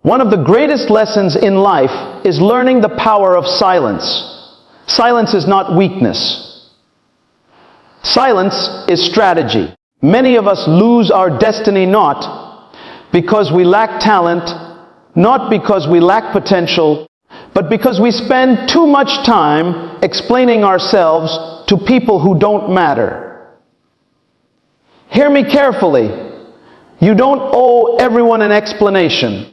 One of the greatest lessons in life is learning the power of silence. Silence is not weakness. Silence is strategy. Many of us lose our destiny not because we lack talent, not because we lack potential, but because we spend too much time explaining ourselves to people who don't matter. Hear me carefully. You don't owe everyone an explanation.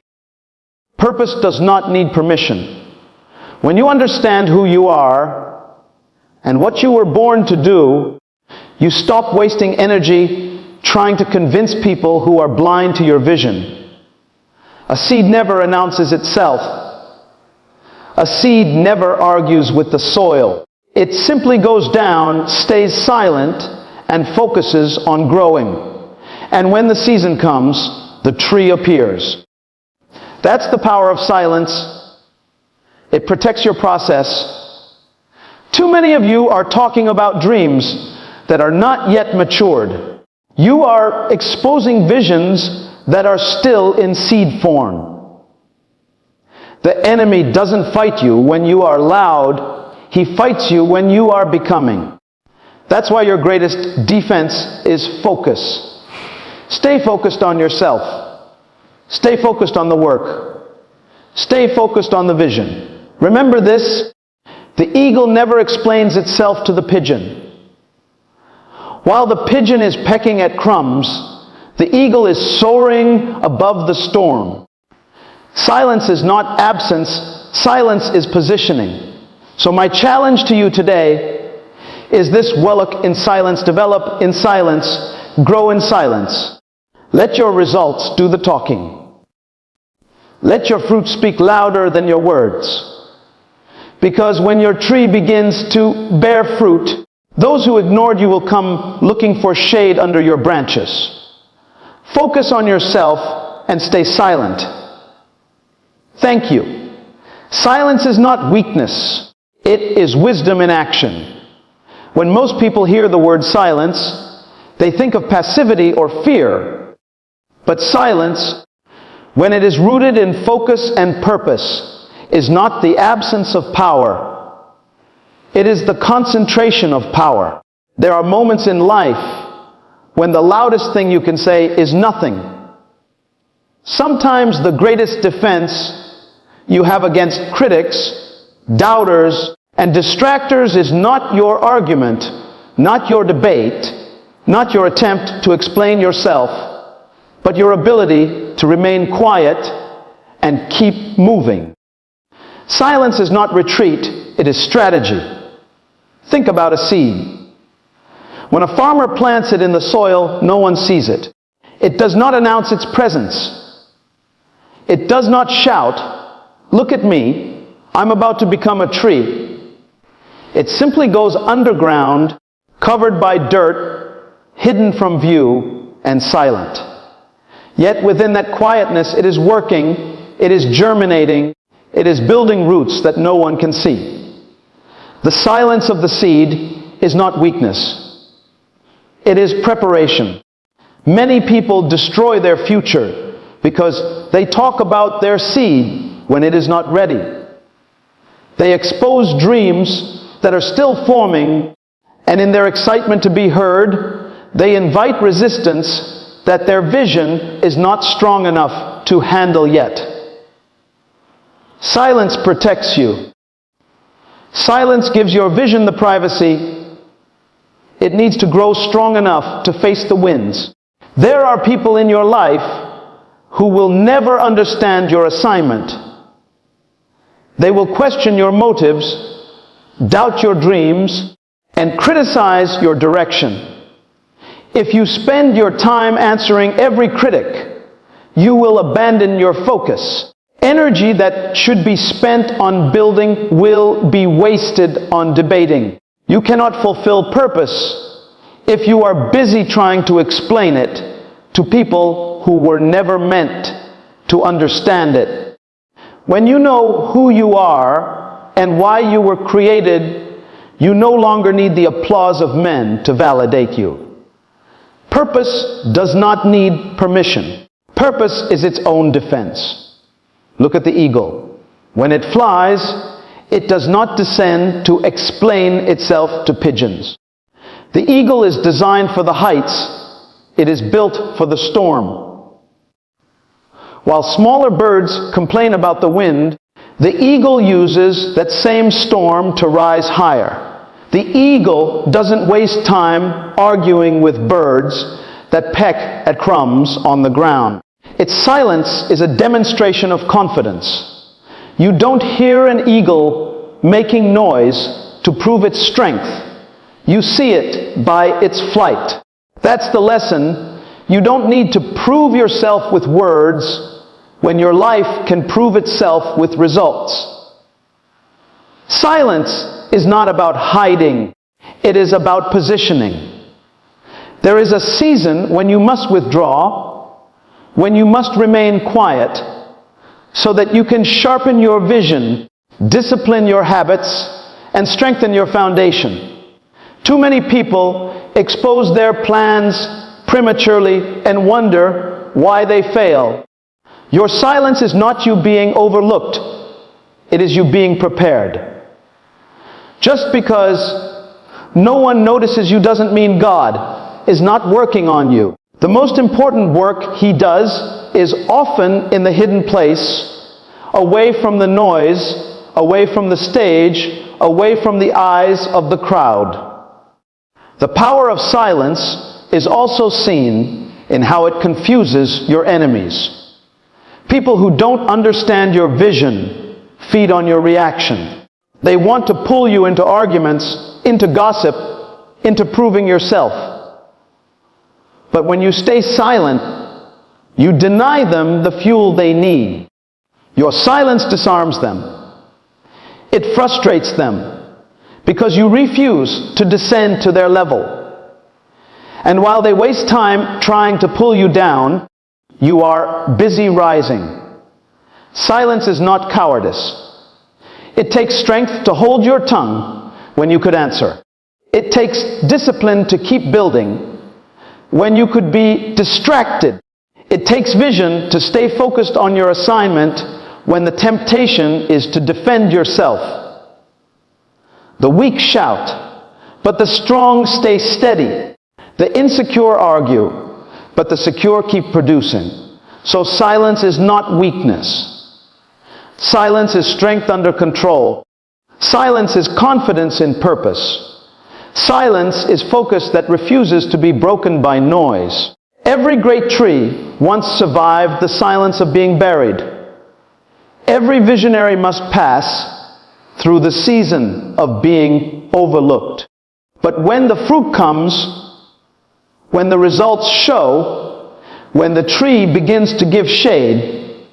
Purpose does not need permission. When you understand who you are and what you were born to do, you stop wasting energy trying to convince people who are blind to your vision. A seed never announces itself. A seed never argues with the soil. It simply goes down, stays silent, and focuses on growing. And when the season comes, the tree appears. That's the power of silence. It protects your process. Too many of you are talking about dreams that are not yet matured. You are exposing visions that are still in seed form. The enemy doesn't fight you when you are loud. He fights you when you are becoming. That's why your greatest defense is focus. Stay focused on yourself. Stay focused on the work. Stay focused on the vision. Remember this: the eagle never explains itself to the pigeon. While the pigeon is pecking at crumbs, the eagle is soaring above the storm. Silence is not absence, silence is positioning. So my challenge to you today is this: walk in silence, develop in silence, grow in silence. Let your results do the talking. Let your fruit speak louder than your words. Because when your tree begins to bear fruit, those who ignored you will come looking for shade under your branches. Focus on yourself and stay silent. Thank you. Silence is not weakness. It is wisdom in action. When most people hear the word silence, they think of passivity or fear. But silence, when it is rooted in focus and purpose, is not the absence of power. It is the concentration of power. There are moments in life when the loudest thing you can say is nothing. Sometimes the greatest defense you have against critics, doubters, and distractors is not your argument, not your debate, not your attempt to explain yourself, but your ability to remain quiet and keep moving. Silence is not retreat, it is strategy. Think about a seed. When a farmer plants it in the soil, no one sees it. It does not announce its presence. It does not shout, "Look at me, I'm about to become a tree." It simply goes underground, covered by dirt, hidden from view, and silent. Yet within that quietness, it is working, it is germinating, it is building roots that no one can see. The silence of the seed is not weakness. It is preparation. Many people destroy their future because they talk about their seed when it is not ready. They expose dreams that are still forming, and in their excitement to be heard, they invite resistance that their vision is not strong enough to handle yet. Silence protects you. Silence gives your vision the privacy it needs to grow strong enough to face the winds. There are people in your life who will never understand your assignment. They will question your motives, doubt your dreams, and criticize your direction. If you spend your time answering every critic, you will abandon your focus. Energy that should be spent on building will be wasted on debating. You cannot fulfill purpose if you are busy trying to explain it to people who were never meant to understand it. When you know who you are and why you were created, you no longer need the applause of men to validate you. Purpose does not need permission. Purpose is its own defense. Look at the eagle. When it flies, it does not descend to explain itself to pigeons. The eagle is designed for the heights. It is built for the storm. While smaller birds complain about the wind, the eagle uses that same storm to rise higher. The eagle doesn't waste time arguing with birds that peck at crumbs on the ground. Its silence is a demonstration of confidence. You don't hear an eagle making noise to prove its strength. You see it by its flight. That's the lesson. You don't need to prove yourself with words when your life can prove itself with results. Silence is not about hiding. It is about positioning. There is a season when you must withdraw, when you must remain quiet, so that you can sharpen your vision, discipline your habits, and strengthen your foundation. Too many people expose their plans prematurely and wonder why they fail. Your silence is not you being overlooked. It is you being prepared. Just because no one notices you doesn't mean God is not working on you. The most important work He does is often in the hidden place, away from the noise, away from the stage, away from the eyes of the crowd. The power of silence is also seen in how it confuses your enemies. People who don't understand your vision feed on your reaction. They want to pull you into arguments, into gossip, into proving yourself. But when you stay silent, you deny them the fuel they need. Your silence disarms them. It frustrates them because you refuse to descend to their level. And while they waste time trying to pull you down, you are busy rising. Silence is not cowardice. It takes strength to hold your tongue when you could answer. It takes discipline to keep building when you could be distracted. It takes vision to stay focused on your assignment when the temptation is to defend yourself. The weak shout, but the strong stay steady. The insecure argue, but the secure keep producing. So silence is not weakness. Silence is strength under control. Silence is confidence in purpose. Silence is focus that refuses to be broken by noise. Every great tree once survived the silence of being buried. Every visionary must pass through the season of being overlooked. But when the fruit comes, when the results show, when the tree begins to give shade,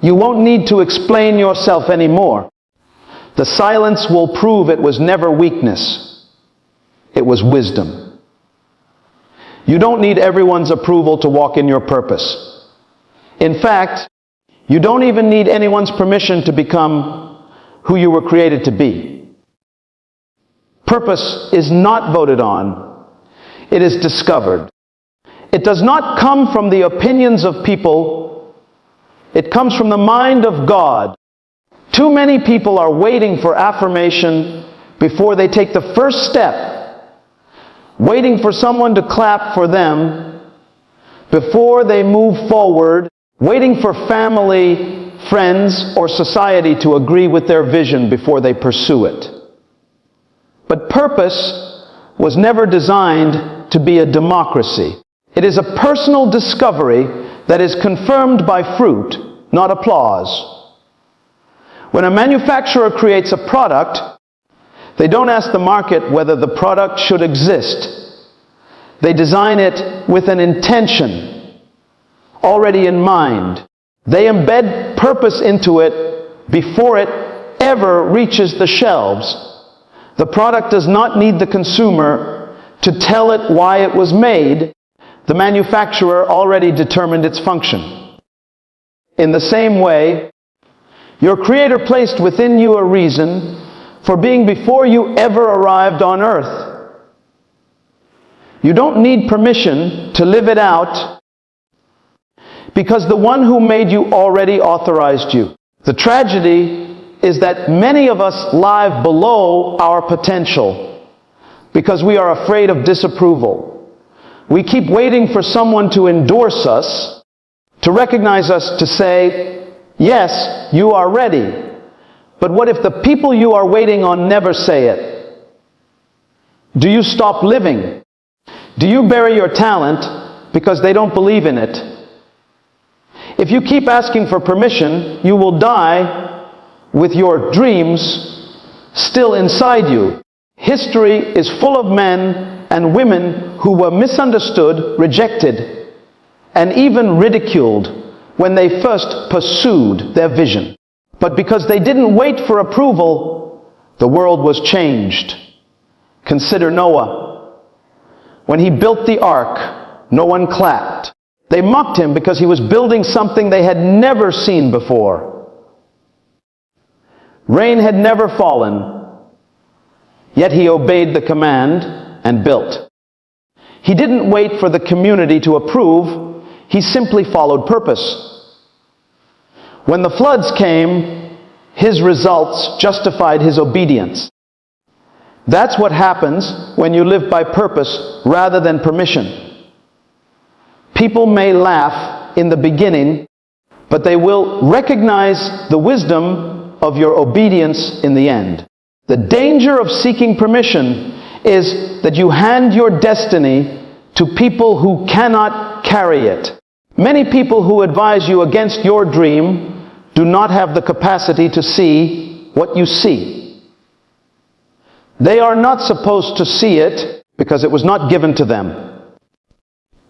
you won't need to explain yourself anymore. The silence will prove it was never weakness. It was wisdom. You don't need everyone's approval to walk in your purpose. In fact, you don't even need anyone's permission to become who you were created to be. Purpose is not voted on. It is discovered. It does not come from the opinions of people. It comes from the mind of God. Too many people are waiting for affirmation before they take the first step, waiting for someone to clap for them before they move forward, waiting for family, friends, or society to agree with their vision before they pursue it. But purpose was never designed to be a democracy. It is a personal discovery that is confirmed by fruit, not applause. When a manufacturer creates a product, they don't ask the market whether the product should exist. They design it with an intention already in mind. They embed purpose into it before it ever reaches the shelves. The product does not need the consumer to tell it why it was made. The manufacturer already determined its function. In the same way, your Creator placed within you a reason for being before you ever arrived on earth. You don't need permission to live it out because the one who made you already authorized you. The tragedy is that many of us live below our potential because we are afraid of disapproval. We keep waiting for someone to endorse us, to recognize us, to say, yes, you are ready. But what if the people you are waiting on never say it? Do you stop living? Do you bury your talent because they don't believe in it? If you keep asking for permission, you will die with your dreams still inside you. History is full of men and women who were misunderstood, rejected, and even ridiculed when they first pursued their vision. But because they didn't wait for approval, the world was changed. Consider Noah. When he built the ark, no one clapped. They mocked him because he was building something they had never seen before. Rain had never fallen, yet he obeyed the command and built. He didn't wait for the community to approve, he simply followed purpose. When the floods came, his results justified his obedience. That's what happens when you live by purpose rather than permission. People may laugh in the beginning, but they will recognize the wisdom of your obedience in the end. The danger of seeking permission is that you hand your destiny to people who cannot carry it. Many people who advise you against your dream do not have the capacity to see what you see. They are not supposed to see it because it was not given to them.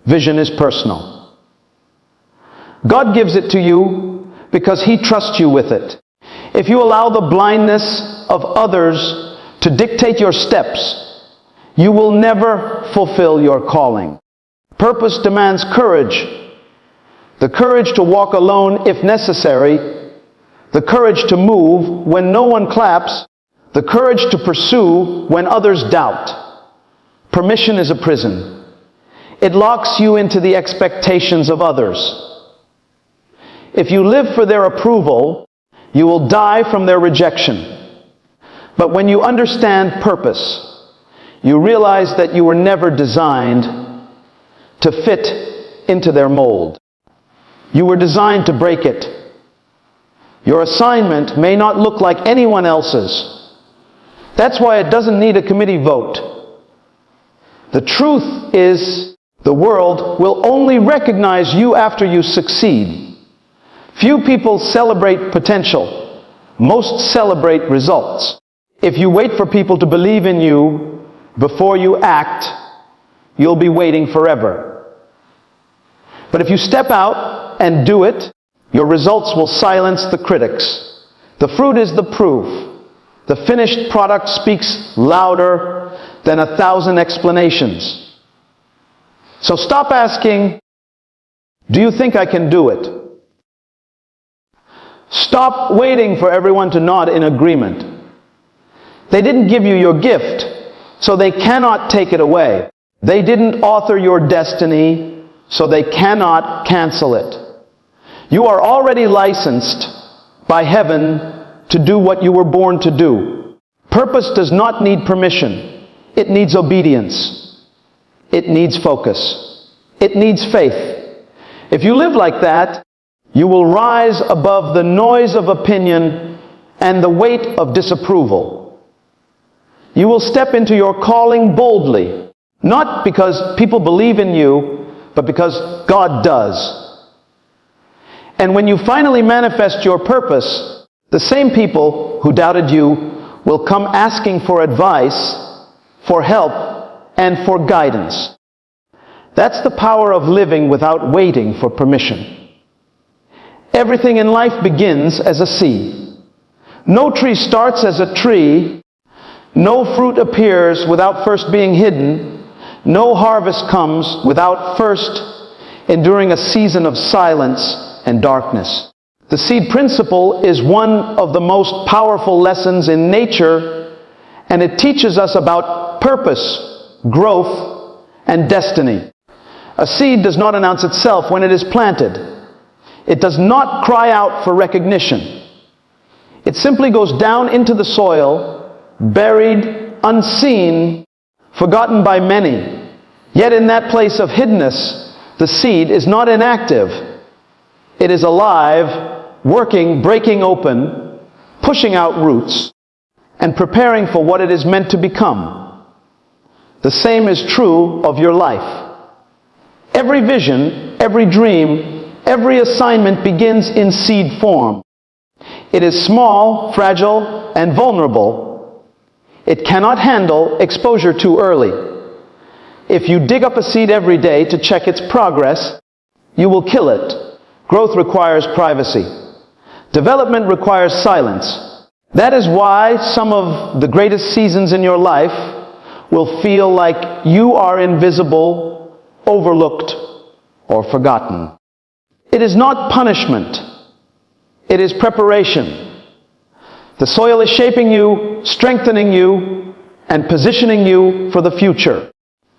Vision is personal. God gives it to you because He trusts you with it. If you allow the blindness of others to dictate your steps, you will never fulfill your calling. Purpose demands courage. The courage to walk alone if necessary, the courage to move when no one claps, the courage to pursue when others doubt. Permission is a prison. It locks you into the expectations of others. If you live for their approval, you will die from their rejection. But when you understand purpose, you realize that you were never designed to fit into their mold. You were designed to break it. Your assignment may not look like anyone else's. That's why it doesn't need a committee vote. The truth is, the world will only recognize you after you succeed. Few people celebrate potential. Most celebrate results. If you wait for people to believe in you before you act, you'll be waiting forever. But if you step out and do it, your results will silence the critics. The fruit is the proof. The finished product speaks louder than 1,000 explanations. So stop asking, do you think I can do it? Stop waiting for everyone to nod in agreement. They didn't give you your gift, so they cannot take it away. They didn't author your destiny, so they cannot cancel it. You are already licensed by heaven to do what you were born to do. Purpose does not need permission. It needs obedience. It needs focus. It needs faith. If you live like that, you will rise above the noise of opinion and the weight of disapproval. You will step into your calling boldly, not because people believe in you, but because God does. And when you finally manifest your purpose, the same people who doubted you will come asking for advice, for help, and for guidance. That's the power of living without waiting for permission. Everything in life begins as a seed. No tree starts as a tree. No fruit appears without first being hidden. No harvest comes without first enduring a season of silence and darkness. The seed principle is one of the most powerful lessons in nature, and it teaches us about purpose, growth, and destiny. A seed does not announce itself when it is planted. It does not cry out for recognition. It simply goes down into the soil, buried, unseen, forgotten by many. Yet in that place of hiddenness, the seed is not inactive. It is alive, working, breaking open, pushing out roots, and preparing for what it is meant to become. The same is true of your life. Every vision, every dream, every assignment begins in seed form. It is small, fragile, and vulnerable. It cannot handle exposure too early. If you dig up a seed every day to check its progress, you will kill it. Growth requires privacy. Development requires silence. That is why some of the greatest seasons in your life will feel like you are invisible, overlooked, or forgotten. It is not punishment. It is preparation. The soil is shaping you, strengthening you, and positioning you for the future.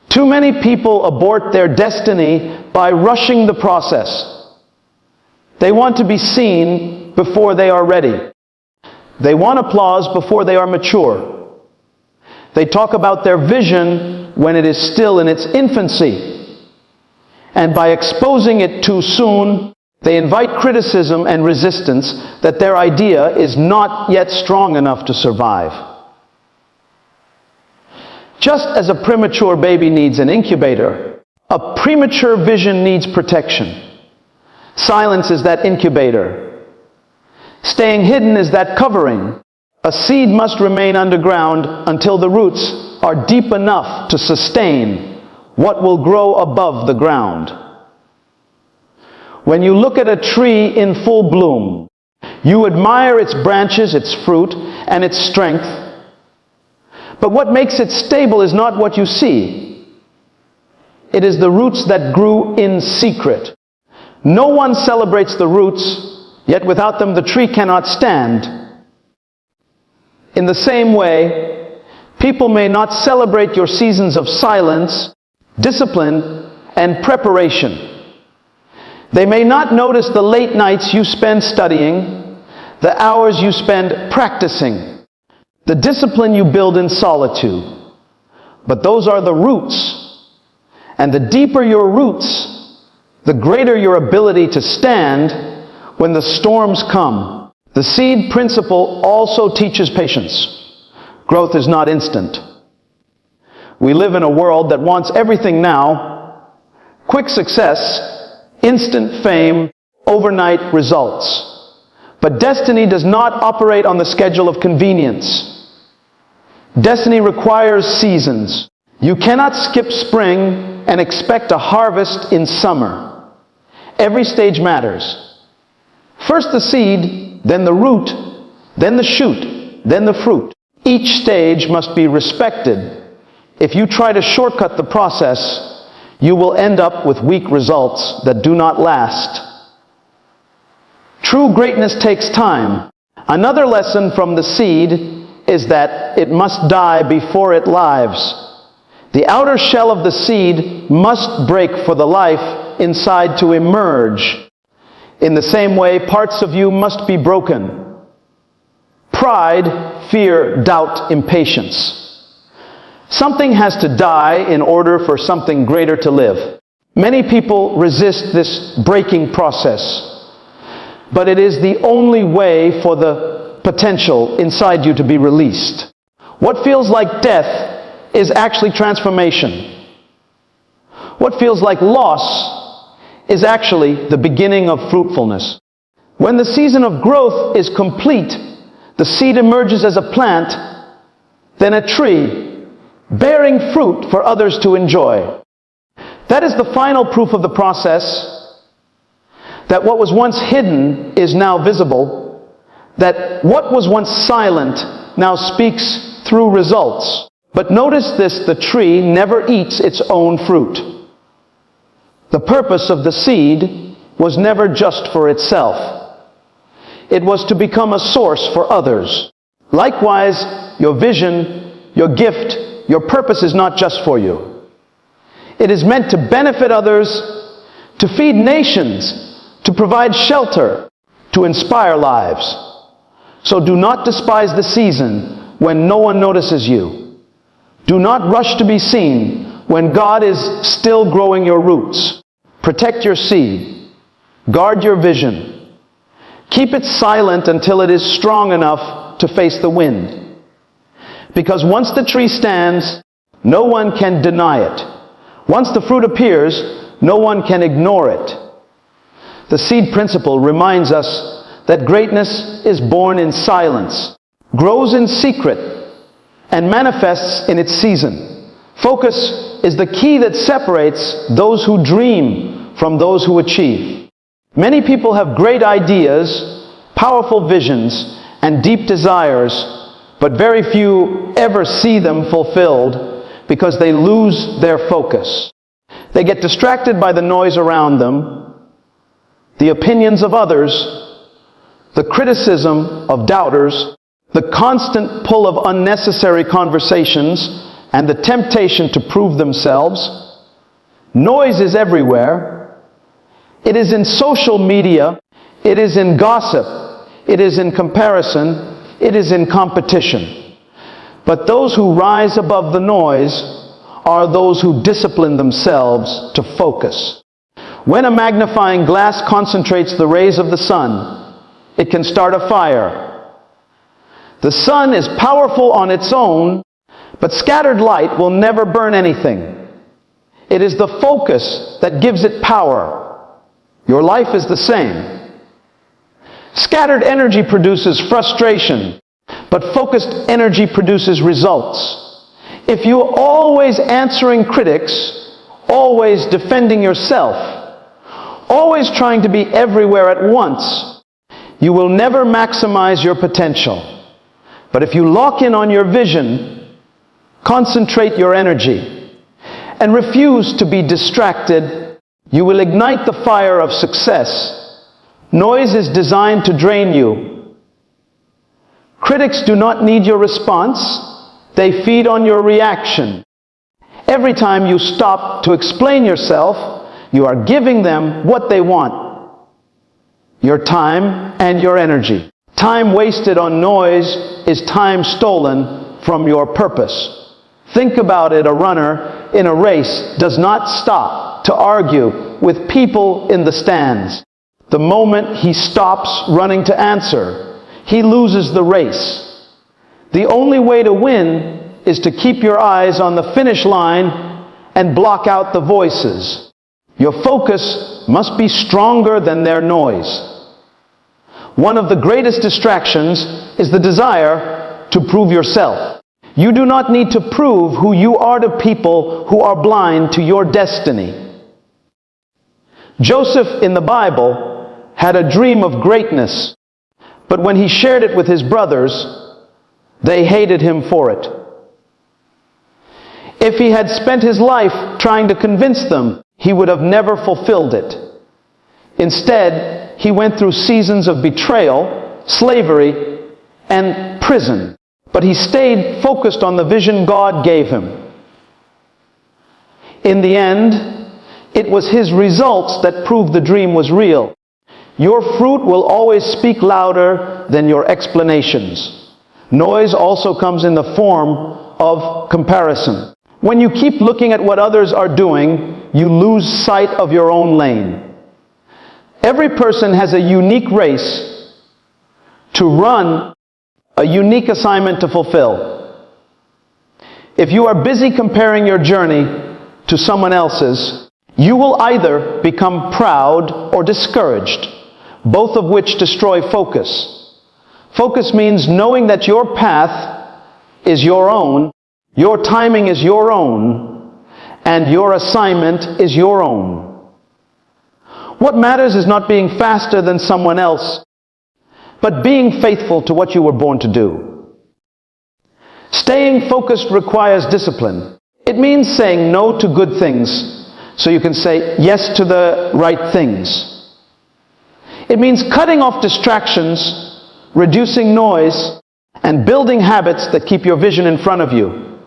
Too many people abort their destiny by rushing the process. They want to be seen before they are ready. They want applause before they are mature. They talk about their vision when it is still in its infancy. And by exposing it too soon, they invite criticism and resistance that their idea is not yet strong enough to survive. Just as a premature baby needs an incubator, a premature vision needs protection. Silence is that incubator. Staying hidden is that covering. A seed must remain underground until the roots are deep enough to sustain what will grow above the ground. When you look at a tree in full bloom, you admire its branches, its fruit, and its strength. But what makes it stable is not what you see. It is the roots that grew in secret. No one celebrates the roots, yet without them the tree cannot stand. In the same way, people may not celebrate your seasons of silence, discipline, and preparation. They may not notice the late nights you spend studying, the hours you spend practicing, the discipline you build in solitude. But those are the roots. And the deeper your roots, the greater your ability to stand when the storms come. The seed principle also teaches patience. Growth is not instant. We live in a world that wants everything now, quick success, instant fame, overnight results. But destiny does not operate on the schedule of convenience. Destiny requires seasons. You cannot skip spring and expect a harvest in summer. Every stage matters. First the seed, then the root, then the shoot, then the fruit. Each stage must be respected. If you try to shortcut the process, you will end up with weak results that do not last. True greatness takes time. Another lesson from the seed is that it must die before it lives. The outer shell of the seed must break for the life inside to emerge. In the same way, parts of you must be broken. Pride, fear, doubt, impatience. Something has to die in order for something greater to live. Many people resist this breaking process, but it is the only way for the potential inside you to be released. What feels like death is actually transformation. What feels like loss is actually the beginning of fruitfulness. When the season of growth is complete, the seed emerges as a plant, then a tree, bearing fruit for others to enjoy. That is the final proof of the process, that what was once hidden is now visible, that what was once silent now speaks through results. But notice this, the tree never eats its own fruit. The purpose of the seed was never just for itself. It was to become a source for others. Likewise, your vision, your gift, your purpose is not just for you. It is meant to benefit others, to feed nations, to provide shelter, to inspire lives. So do not despise the season when no one notices you. Do not rush to be seen when God is still growing your roots. Protect your seed. Guard your vision. Keep it silent until it is strong enough to face the wind. Because once the tree stands, no one can deny it. Once the fruit appears, no one can ignore it. The seed principle reminds us that greatness is born in silence, grows in secret, and manifests in its season. Focus is the key that separates those who dream from those who achieve. Many people have great ideas, powerful visions, and deep desires, but very few ever see them fulfilled because they lose their focus. They get distracted by the noise around them, the opinions of others, the criticism of doubters, the constant pull of unnecessary conversations, and the temptation to prove themselves. Noise is everywhere. It is in social media. It is in gossip. It is in comparison. It is in competition. But those who rise above the noise are those who discipline themselves to focus. When a magnifying glass concentrates the rays of the sun, it can start a fire. The sun is powerful on its own, but scattered light will never burn anything. It is the focus that gives it power. Your life is the same. Scattered energy produces frustration, but focused energy produces results. If you are always answering critics, always defending yourself, always trying to be everywhere at once, you will never maximize your potential. But if you lock in on your vision, concentrate your energy, and refuse to be distracted, you will ignite the fire of success. Noise is designed to drain you. Critics do not need your response. They feed on your reaction. Every time you stop to explain yourself, you are giving them what they want: your time and your energy. Time wasted on noise is time stolen from your purpose. Think about it. A runner in a race does not stop to argue with people in the stands. The moment he stops running to answer, he loses the race. The only way to win is to keep your eyes on the finish line and block out the voices. Your focus must be stronger than their noise. One of the greatest distractions is the desire to prove yourself. You do not need to prove who you are to people who are blind to your destiny. Joseph in the Bible had a dream of greatness, but when he shared it with his brothers, they hated him for it. If he had spent his life trying to convince them, he would have never fulfilled it. Instead, he went through seasons of betrayal, slavery, and prison. But he stayed focused on the vision God gave him. In the end, it was his results that proved the dream was real. Your fruit will always speak louder than your explanations. Noise also comes in the form of comparison. When you keep looking at what others are doing, you lose sight of your own lane. Every person has a unique race to run, a unique assignment to fulfill. If you are busy comparing your journey to someone else's, you will either become proud or discouraged, both of which destroy focus. Focus means knowing that your path is your own, your timing is your own, and your assignment is your own. What matters is not being faster than someone else, but being faithful to what you were born to do. Staying focused requires discipline. It means saying no to good things so you can say yes to the right things. It means cutting off distractions, reducing noise, and building habits that keep your vision in front of you.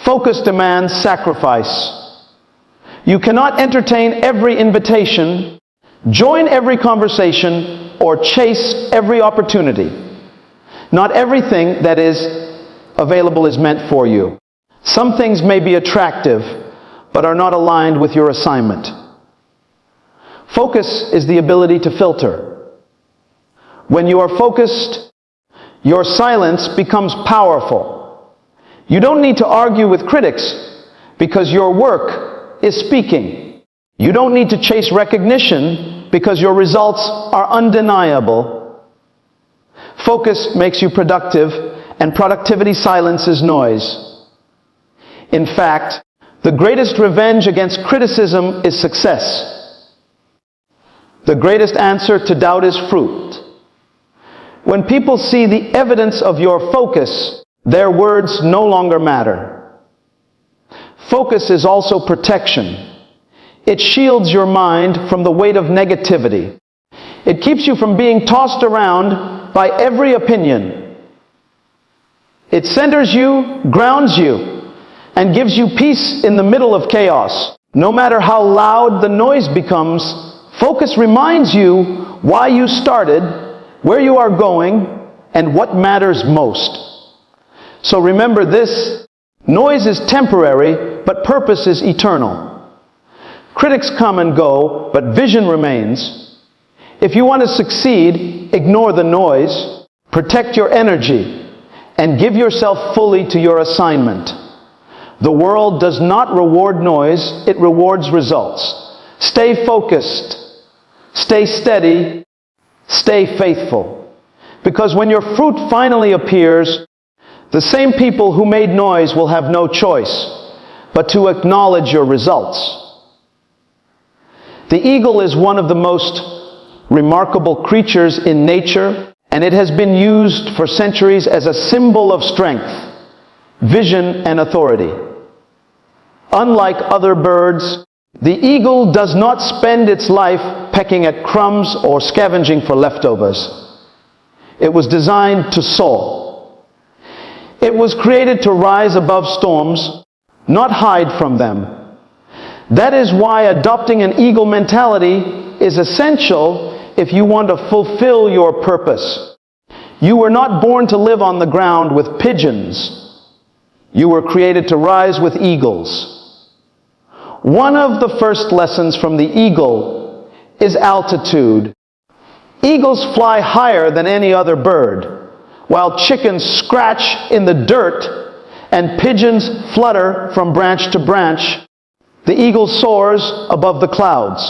Focus demands sacrifice. You cannot entertain every invitation, join every conversation, or chase every opportunity. Not everything that is available is meant for you. Some things may be attractive, but are not aligned with your assignment. Focus is the ability to filter. When you are focused, your silence becomes powerful. You don't need to argue with critics because your work is speaking. You don't need to chase recognition because your results are undeniable. Focus makes you productive, and productivity silences noise. In fact, the greatest revenge against criticism is success. The greatest answer to doubt is fruit. When people see the evidence of your focus, their words no longer matter. Focus is also protection. It shields your mind from the weight of negativity. It keeps you from being tossed around by every opinion. It centers you, grounds you, and gives you peace in the middle of chaos. No matter how loud the noise becomes, focus reminds you why you started, where you are going, and what matters most. So remember this: noise is temporary, but purpose is eternal. Critics come and go, but vision remains. If you want to succeed, ignore the noise, protect your energy, and give yourself fully to your assignment. The world does not reward noise, it rewards results. Stay focused, stay steady, stay faithful. Because when your fruit finally appears, the same people who made noise will have no choice but to acknowledge your results. The eagle is one of the most remarkable creatures in nature, and it has been used for centuries as a symbol of strength, vision, and authority. Unlike other birds, the eagle does not spend its life pecking at crumbs or scavenging for leftovers. It was designed to soar. It was created to rise above storms, not hide from them. That is why adopting an eagle mentality is essential if you want to fulfill your purpose. You were not born to live on the ground with pigeons. You were created to rise with eagles. One of the first lessons from the eagle is altitude. Eagles fly higher than any other bird, while chickens scratch in the dirt and pigeons flutter from branch to branch. The eagle soars above the clouds.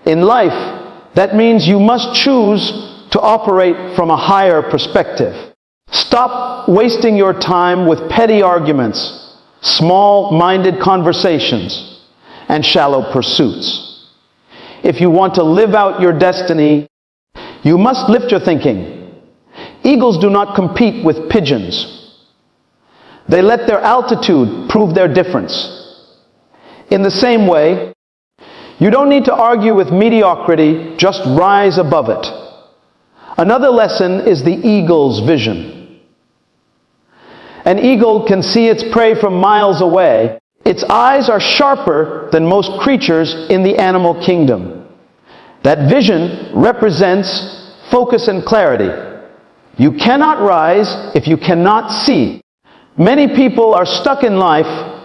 In life, that means you must choose to operate from a higher perspective. Stop wasting your time with petty arguments, small-minded conversations, and shallow pursuits. If you want to live out your destiny, you must lift your thinking. Eagles do not compete with pigeons. They let their altitude prove their difference. In the same way, you don't need to argue with mediocrity, just rise above it. Another lesson is the eagle's vision. An eagle can see its prey from miles away. Its eyes are sharper than most creatures in the animal kingdom. That vision represents focus and clarity. You cannot rise if you cannot see. Many people are stuck in life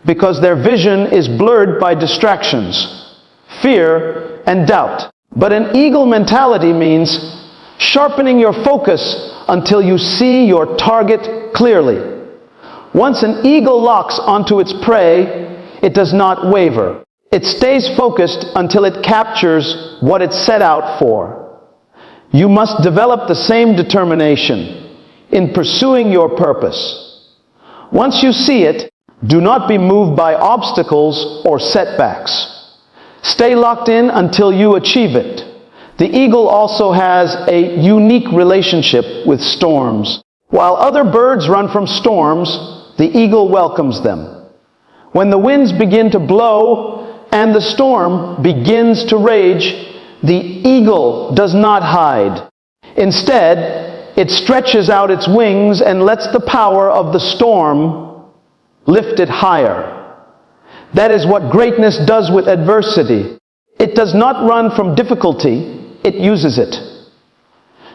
because their vision is blurred by distractions, fear, and doubt. But an eagle mentality means sharpening your focus until you see your target clearly. Once an eagle locks onto its prey, it does not waver. It stays focused until it captures what it set out for. You must develop the same determination in pursuing your purpose. Once you see it, do not be moved by obstacles or setbacks. Stay locked in until you achieve it. The eagle also has a unique relationship with storms. While other birds run from storms, the eagle welcomes them. When the winds begin to blow and the storm begins to rage, the eagle does not hide. Instead, it stretches out its wings and lets the power of the storm lift it higher. That is what greatness does with adversity. It does not run from difficulty, it uses it.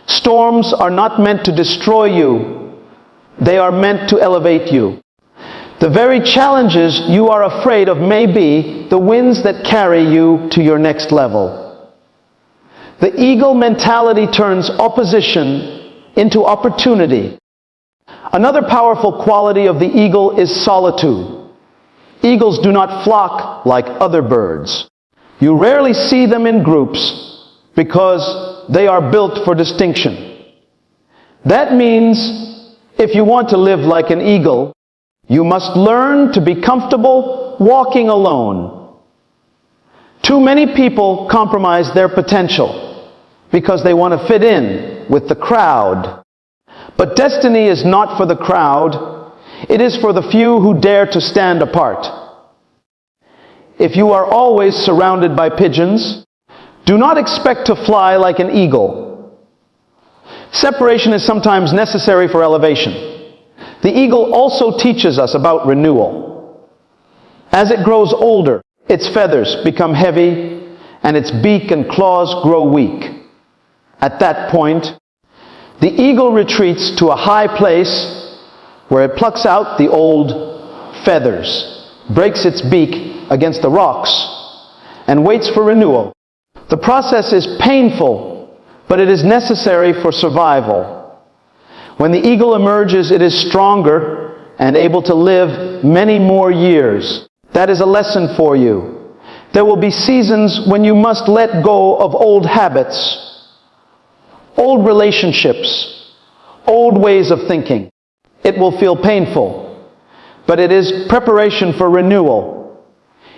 Storms are not meant to destroy you. They are meant to elevate you. The very challenges you are afraid of may be the winds that carry you to your next level. The eagle mentality turns opposition into opportunity. Another powerful quality of the eagle is solitude. Eagles do not flock like other birds. You rarely see them in groups because they are built for distinction. That means if you want to live like an eagle, you must learn to be comfortable walking alone. Too many people compromise their potential because they want to fit in with the crowd. But destiny is not for the crowd. It is for the few who dare to stand apart. If you are always surrounded by pigeons, do not expect to fly like an eagle. Separation is sometimes necessary for elevation. The eagle also teaches us about renewal. As it grows older, its feathers become heavy and its beak and claws grow weak. At that point, the eagle retreats to a high place where it plucks out the old feathers, breaks its beak against the rocks, and waits for renewal. The process is painful, but it is necessary for survival. When the eagle emerges, it is stronger and able to live many more years. That is a lesson for you. There will be seasons when you must let go of old habits, old relationships, old ways of thinking. It will feel painful, but it is preparation for renewal.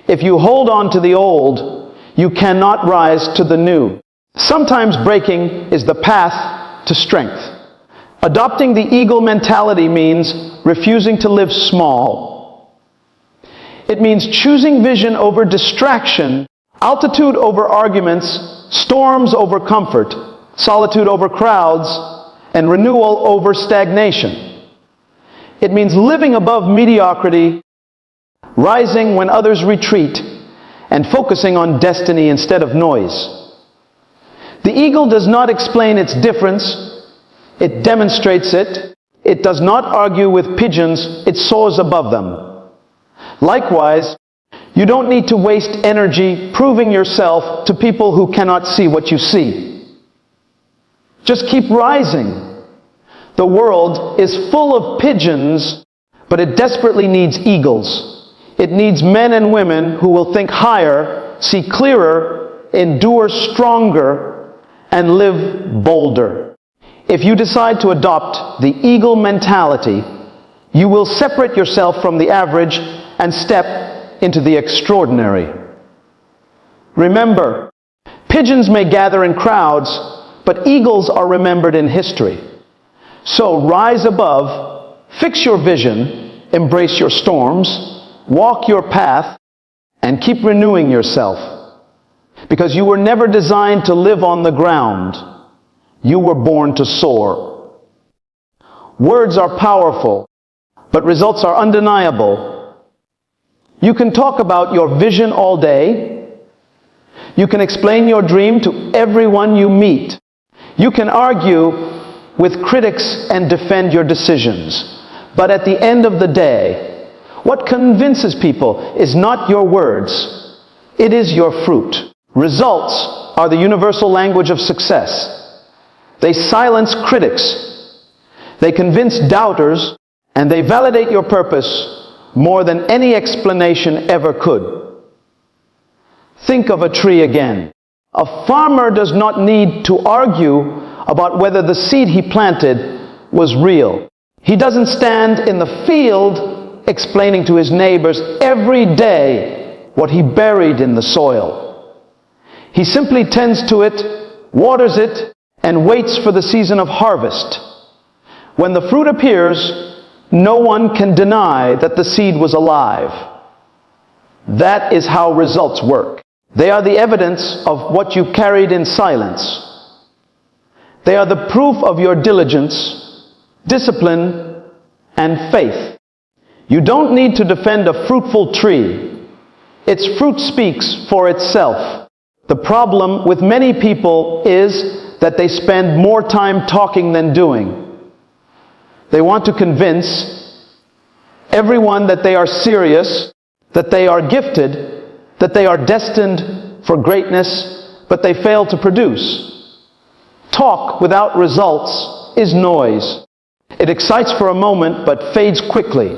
If you hold on to the old, you cannot rise to the new. Sometimes breaking is the path to strength. Adopting the eagle mentality means refusing to live small. It means choosing vision over distraction, altitude over arguments, storms over comfort, solitude over crowds, and renewal over stagnation. It means living above mediocrity, rising when others retreat, and focusing on destiny instead of noise. The eagle does not explain its difference. It demonstrates it. It does not argue with pigeons. It soars above them. Likewise, you don't need to waste energy proving yourself to people who cannot see what you see. Just keep rising. The world is full of pigeons, but it desperately needs eagles. It needs men and women who will think higher, see clearer, endure stronger, and live bolder. If you decide to adopt the eagle mentality, you will separate yourself from the average and step into the extraordinary. Remember, pigeons may gather in crowds, but eagles are remembered in history. So rise above, fix your vision, embrace your storms, walk your path, and keep renewing yourself. Because you were never designed to live on the ground. You were born to soar. Words are powerful, but results are undeniable. You can talk about your vision all day. You can explain your dream to everyone you meet. You can argue with critics and defend your decisions. But at the end of the day, what convinces people is not your words. It is your fruit. Results are the universal language of success. They silence critics. They convince doubters, and they validate your purpose more than any explanation ever could. Think of a tree again. A farmer does not need to argue about whether the seed he planted was real. He doesn't stand in the field explaining to his neighbors every day what he buried in the soil. He simply tends to it, waters it, and waits for the season of harvest. When the fruit appears, no one can deny that the seed was alive. That is how results work. They are the evidence of what you carried in silence. They are the proof of your diligence, discipline, and faith. You don't need to defend a fruitful tree. Its fruit speaks for itself. The problem with many people is that they spend more time talking than doing. They want to convince everyone that they are serious, that they are gifted, that they are destined for greatness, but they fail to produce. Talk without results is noise. It excites for a moment, but fades quickly.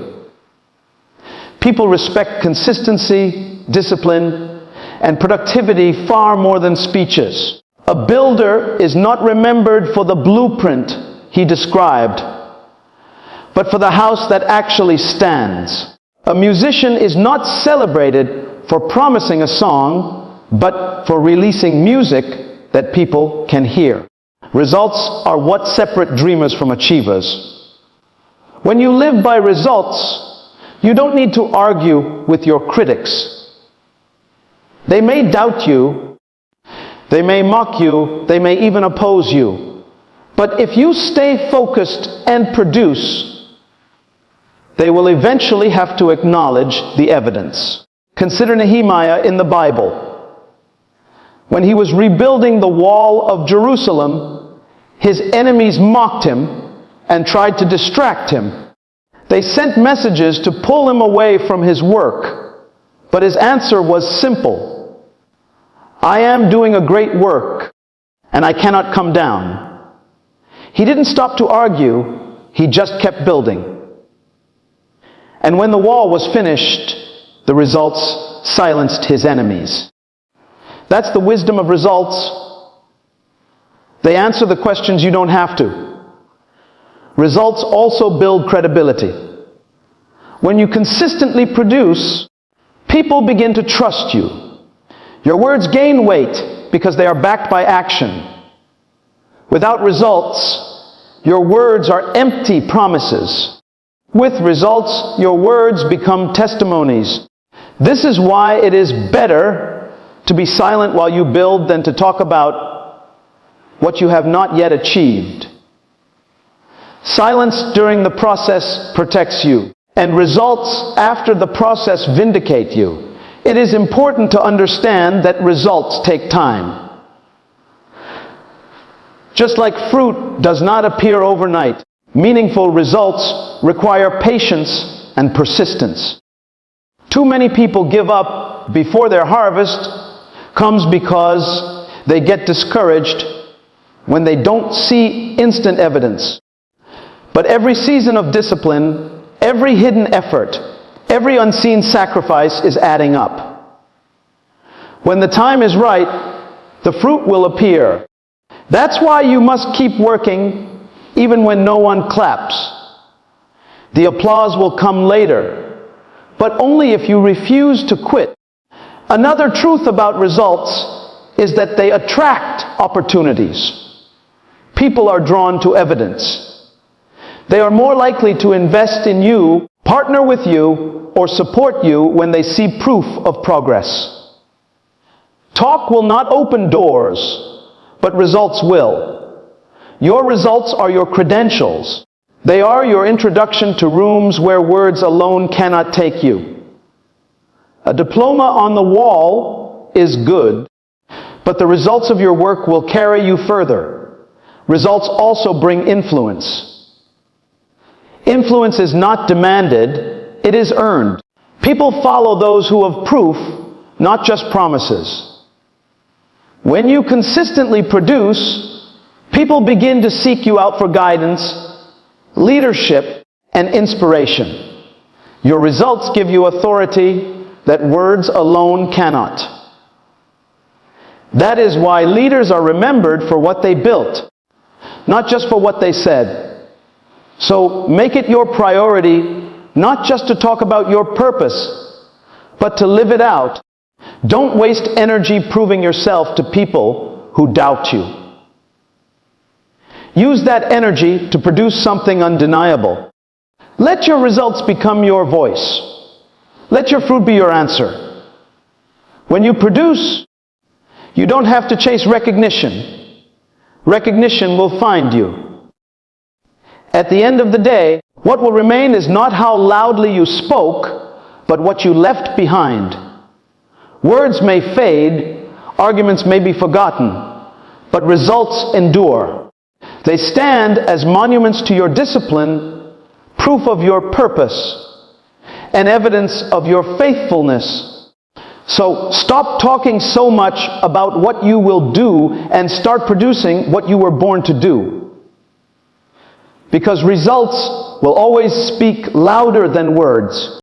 People respect consistency, discipline, and productivity far more than speeches. A builder is not remembered for the blueprint he described, but for the house that actually stands. A musician is not celebrated for promising a song, but for releasing music that people can hear. Results are what separate dreamers from achievers. When you live by results, you don't need to argue with your critics. They may doubt you, they may mock you, they may even oppose you. But if you stay focused and produce, they will eventually have to acknowledge the evidence. Consider Nehemiah in the Bible. When he was rebuilding the wall of Jerusalem, his enemies mocked him and tried to distract him. They sent messages to pull him away from his work, but his answer was simple. I am doing a great work, and I cannot come down. He didn't stop to argue, he just kept building. And when the wall was finished, the results silenced his enemies. That's the wisdom of results. They answer the questions you don't have to. Results also build credibility. When you consistently produce, people begin to trust you. Your words gain weight because they are backed by action. Without results, your words are empty promises. With results, your words become testimonies. This is why it is better to be silent while you build than to talk about what you have not yet achieved. Silence during the process protects you, and results after the process vindicate you. It is important to understand that results take time. Just like fruit does not appear overnight, meaningful results require patience and persistence. Too many people give up before their harvest comes because they get discouraged when they don't see instant evidence. But every season of discipline, every hidden effort, every unseen sacrifice is adding up. When the time is right, the fruit will appear. That's why you must keep working even when no one claps. The applause will come later, but only if you refuse to quit. Another truth about results is that they attract opportunities. People are drawn to evidence. They are more likely to invest in you, partner with you, or support you when they see proof of progress. Talk will not open doors, but results will. Your results are your credentials. They are your introduction to rooms where words alone cannot take you. A diploma on the wall is good, but the results of your work will carry you further. Results also bring influence. Influence is not demanded, it is earned. People follow those who have proof, not just promises. When you consistently produce, people begin to seek you out for guidance, leadership, and inspiration. Your results give you authority that words alone cannot. That is why leaders are remembered for what they built, not just for what they said. So make it your priority not just to talk about your purpose, but to live it out. Don't waste energy proving yourself to people who doubt you. Use that energy to produce something undeniable. Let your results become your voice. Let your fruit be your answer. When you produce, you don't have to chase recognition. Recognition will find you. At the end of the day, what will remain is not how loudly you spoke, but what you left behind. Words may fade, arguments may be forgotten, but results endure. They stand as monuments to your discipline, proof of your purpose, and evidence of your faithfulness. So stop talking so much about what you will do and start producing what you were born to do. Because results will always speak louder than words.